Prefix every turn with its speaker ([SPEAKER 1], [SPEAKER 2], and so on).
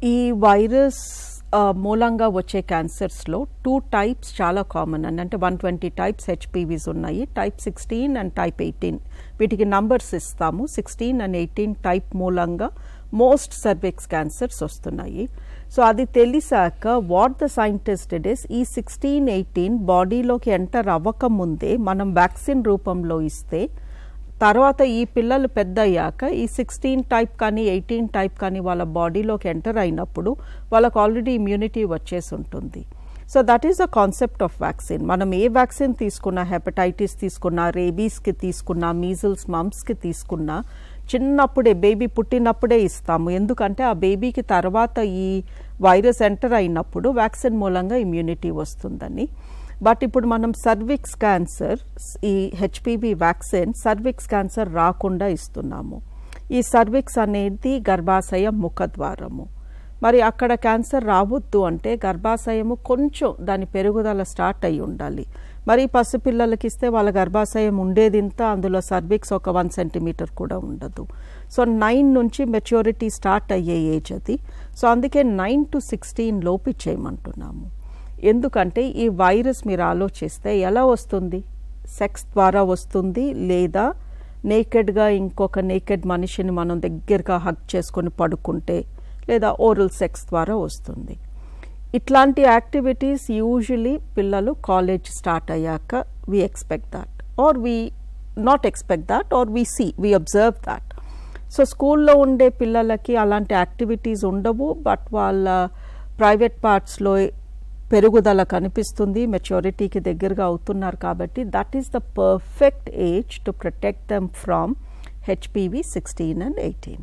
[SPEAKER 1] ఈ వైరస్ మూలంగా వచ్చే క్యాన్సర్స్లో 2 టైప్స్ చాలా కామన్ అండి. అంటే 120 టైప్స్ హెచ్పివీస్ ఉన్నాయి. టైప్ 16 అండ్ టైప్ 18 వీటికి నంబర్స్ ఇస్తాము. 16 అండ్ 18 టైప్ మూలంగా మోస్ట్ సర్విక్స్ క్యాన్సర్స్ వస్తున్నాయి. సో అది తెలిసాక what the scientist did is ఈ 16, 18 బాడీలోకి ఎంటర్ అవ్వకముందే మనం వ్యాక్సిన్ రూపంలో ఇస్తే తర్వాత ఈ పిల్లలు పెద్ద అయ్యాక ఈ 16 టైప్ కానీ 18 టైప్ కానీ వాళ్ళ బాడీలోకి ఎంటర్ అయినప్పుడు వాళ్ళకు ఆల్రెడీ ఇమ్యూనిటీ వచ్చేసి ఉంటుంది. So that is the concept of vaccine. మనం ఏ వ్యాక్సిన్ తీసుకున్నా, హెపటైటిస్ తీసుకున్నా, రేబీస్కి తీసుకున్నా, మీజిల్స్, మమ్స్కి తీసుకున్నా చిన్నప్పుడే బేబీ పుట్టినప్పుడే ఇస్తాము. ఎందుకంటే ఆ బేబీకి తర్వాత ఈ వైరస్ ఎంటర్ అయినప్పుడు వ్యాక్సిన్ మూలంగా ఇమ్యూనిటీ వస్తుందని. బట్ ఇప్పుడు మనం సర్విక్స్ క్యాన్సర్ ఈ హెచ్పివి వ్యాక్సిన్ సర్విక్స్ క్యాన్సర్ రాకుండా ఇస్తున్నాము. ఈ సర్విక్స్ అనేది గర్భాశయం ముఖద్వారము. మరి అక్కడ క్యాన్సర్ రావద్దు అంటే గర్భాశయము కొంచెం దాని పెరుగుదల స్టార్ట్ అయి ఉండాలి. మరి పసిపిల్లలకి ఇస్తే వాళ్ళ గర్భాశయం ఉండేదింత, అందులో సర్విక్స్ ఒక 1 సెంటీమీటర్ కూడా ఉండదు. సో 9 నుంచి మెచ్యూరిటీ స్టార్ట్ అయ్యే ఏజ్ అది. సో అందుకే 9 to 16 లోపు ఇచ్చేయమంటున్నాము. ఎందుకంటే ఈ వైరస్ మీరు ఆలోచిస్తే ఎలా వస్తుంది? సెక్స్ ద్వారా వస్తుంది, లేదా నేకెడ్గా ఇంకొక నేకెడ్ మనిషిని మనం దగ్గరగా హగ్ చేసుకొని పడుకుంటే, లేదా ఓరల్ సెక్స్ ద్వారా వస్తుంది. ఇట్లాంటి యాక్టివిటీస్ యూజువలీ పిల్లలు కాలేజ్ స్టార్ట్ అయ్యాక we expect that are we not expect that are we observe that. So స్కూల్లో ఉండే పిల్లలకి అలాంటి యాక్టివిటీస్ ఉండవు, బట్ వాళ్ళ ప్రైవేట్ పార్ట్స్లో పెరుగుదల కనిపిస్తుంది, మెచ్యూరిటీకి దగ్గరగా అవుతున్నారు. కాబట్టి that is the perfect age to protect them from HPV 16 and 18.